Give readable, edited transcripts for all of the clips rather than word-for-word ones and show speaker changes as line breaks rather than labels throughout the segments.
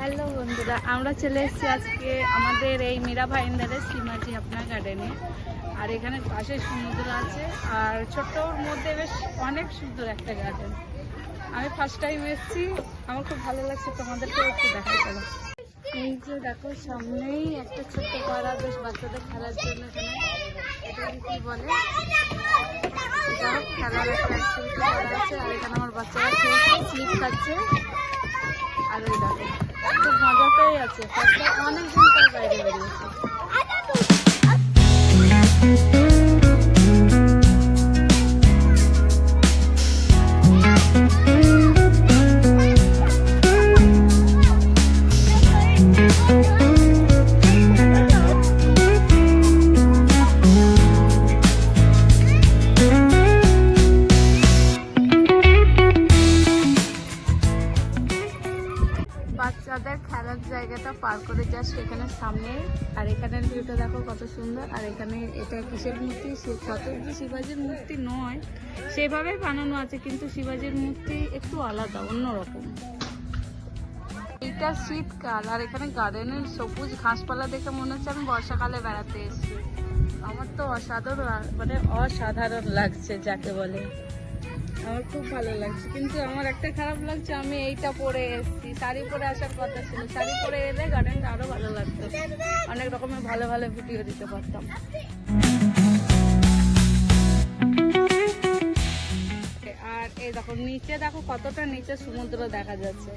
Hello বন্ধুরা, আমরা চলে এসেছি আজকে আমাদের এই মীরা ভাইন্দারের শ্রীমাজি আপনার গার্ডেনে। আর এখানে পাশে সমুদ্র আছে আর ছোট্টর মধ্যে বেশ অনেক সুন্দর একটা গার্ডেন। আমি ফার্স্ট টাইম এসেছি, আমার খুব ভালো লাগছে, তোমাদেরকেও একটু দেখাই চলো। এই যে দেখো সামনেই একটা ছোট্ট পাড়া, বেশ বাচ্চাদের খেলার জন্য এখানে এটা কি বলে খেলার একটা অ্যাক্টিভিটি করা আছে। আর এখানে আমার বাচ্চারা খেলছে, স্লিপ খাচ্ছে। আর ওই দেখো খুব মজাটাই আছে, অনেকদিন পর বাইরে বেরিয়েছে। বাচ্চাদের খেলার জায়গাটা পার করে জাস্ট এখানে সামনে। আর এখানের ভিউটা দেখো কত সুন্দর। আর এখানে এটা কিসের মূর্তি, ছত্রপতি শিবাজির মূর্তি নয়, সেভাবেই বানানো আছে, কিন্তু শিবাজির মূর্তি একটু আলাদা, অন্যরকম। এটা শীতকাল আর এখানে গার্ডেনের সবুজ ঘাসপালা দেখে মনে হচ্ছে আমি বর্ষাকালে বেড়াতে এসেছি। আমার তো অসাধারণ লাগছে যাকে বলে, আমার খুব ভালো লাগছে। কিন্তু আমার একটা খারাপ লাগছে, আমি এইটা পরে এসেছি, শাড়ি পরে আসার কথা ছিল। শাড়ি পরে এলে গার্ডেনটা আরো ভালো লাগতো, অনেক রকমের ভালো ভালো ভিডিও দিতে পারতাম। আর এই দেখো নিচে, দেখো কতটা নিচে সমুদ্র দেখা যাচ্ছে।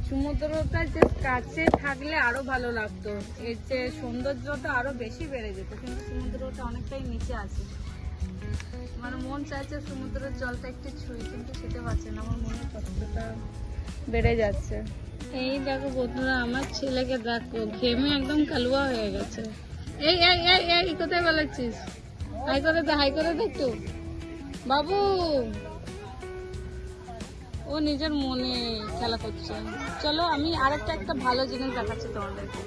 সমুদ্রটা যে কাছে থাকলে আরো ভালো লাগতো, এর যে সৌন্দর্যটা আরো বেশি বেড়ে যেত, কিন্তু সমুদ্রটা অনেকটাই নিচে আছে। আমার মন চাইছে সমুদ্রের জলটা একটু ছুঁই, কিন্তু সেটা পাচ্ছে না, আমার মনের কষ্টটা বেড়ে যাচ্ছে। এই দেখো বন্ধুরা, আমার ছেলেকে দেখো ঘেমে একদম কালুয়া হয়ে গেছে। এই এই এই এই কোথায় বেলাচ্ছিস? হাই করে দে, হাই করে দে একটু বাবু। ও নিজের মনে খেলা করছে। চলো আমি একটা ভালো জিনিস দেখাচ্ছি তোমাদেরকে।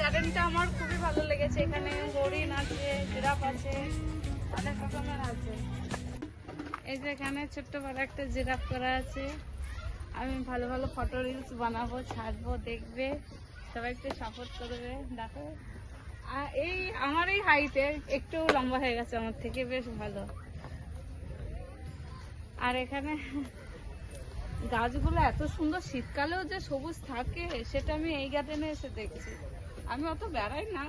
গার্ডেনটা আমার খুবই ভালো লেগেছে। এখানে হরিণ আছে, জিরাফ আছে, অনেক রকমের আছে। এই যে এখানে ছোট্ট বড় একটা জিরাফ করা আছে। আমি ভালো ভালো ফটো রিলস বানাবো, ছাড়বো, দেখবে সবাই একটু সাপোর্ট করবে। দেখো এই আমার এই হাইটে একটু লম্বা হয়ে গেছে আমার থেকে, বেশ ভালো। আর এখানে গাছগুলো এত সুন্দর, শীতকালেও যে সবুজ থাকে সেটা আমি এই গার্ডেনে এসে দেখছি। আমি অত বেড়াই না,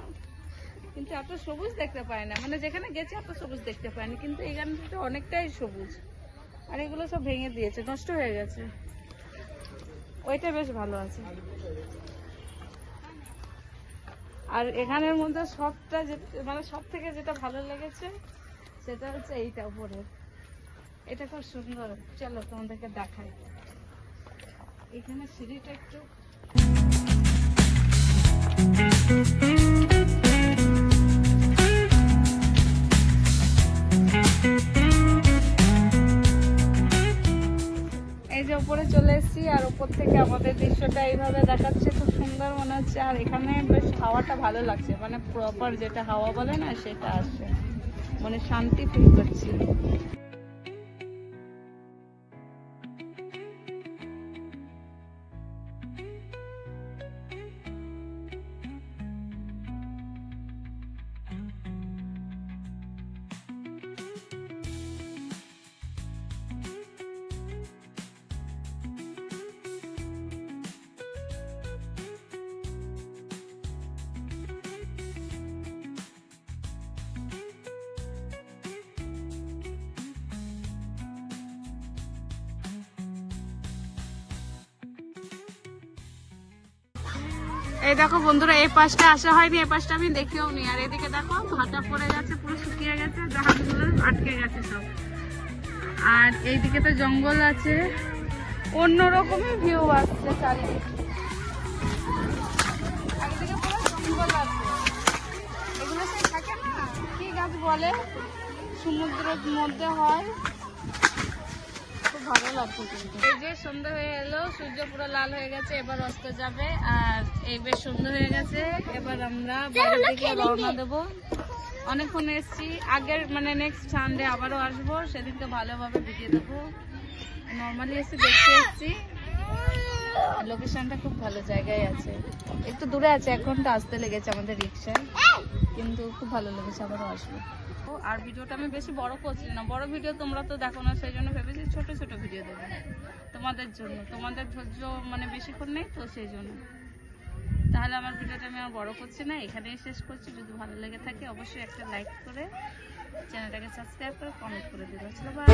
কিন্তু এত সবুজ দেখতে পাই না, মানে যেখানে গেছি এত সবুজ দেখতে পাইনি, কিন্তু এই গার্ডেনটা অনেকটাই সবুজ। আর এগুলো সব ভেঙে দিয়েছে, নষ্ট হয়ে গেছে। ওইটা বেশ ভালো আছে। আর এখানের মধ্যে সবটা মানে সব থেকে যেটা ভালো লেগেছে সেটা হচ্ছে এইটা উপরে, এটা খুব সুন্দর। চলো তোমাদেরকে দেখাই। এখানে সিঁড়িটা একটু এই যে উপরে চলে এসেছি, আর উপর থেকে আমাদের দৃশ্যটা এইভাবে দেখাচ্ছে, খুব সুন্দর মনে হচ্ছে। আর এখানে বেশ হাওয়াটা ভালো লাগছে, মানে প্রপার যেটা হাওয়া বলে না সেটা আসছে, মানে শান্তি ফিল করছি। এই দেখো বন্ধুরা, এই পাশটা আসা হয়নি, এই পাশটা আমি দেখেও নি। আর এদিকে দেখো ভাটা পড়ে গেছে, পুরো শুকিয়ে গেছে, জাহাজগুলো আটকে গেছে সব। আর এইদিকে তো জঙ্গল আছে, অন্যরকমের ভিউ আসছে চারিদিকে। একদিকে পুরো জঙ্গল আছে, এগুলো সেই থাকে না বলে, সমুদ্রের মধ্যে হয়, খুব ভালো লাগছে কিন্তু। এই যে সন্ধ্যা হয়ে এলো, সূর্য পুরো লাল হয়ে গেছে, এবার অস্ত যাবে। আর এই বেশ সন্ধ্যা হয়ে গেছে, এবার আমরা বাইরের দিকে রওনা দেবো। অনেকক্ষণ এসছি, আগের মানে নেক্সট সানডে আবারও আসবো, সেদিনকে ভালোভাবে ভিডিও দেবো। নর্মালি এসে দেখতে এসছি, লোকেশনটা খুব ভালো জায়গায় আছে, একটু দূরে আছে, 1 ঘন্টা আসতে লেগেছে আমাদের রিক্সায়, কিন্তু খুব ভালো লেগেছে, আবারও আসবো। আর ভিডিওটা আমি বেশি বড় করছি না, বড় ভিডিও তোমরা তো দেখো না, সেই জন্য ভেবেছি ছোট ছোট ভিডিও দেবো তোমাদের জন্য। তোমাদের ধৈর্য মানে বেশিক্ষণ নেই তো, সেই জন্য। তাহলে আমার ভিডিওটা আমি আর বড় করছি না, এখানেই শেষ করছি। যদি ভালো লেগে থাকে অবশ্যই একটা লাইক করে চ্যানেলটাকে সাবস্ক্রাইব করে কমেন্ট করে দিও। চলো বাই।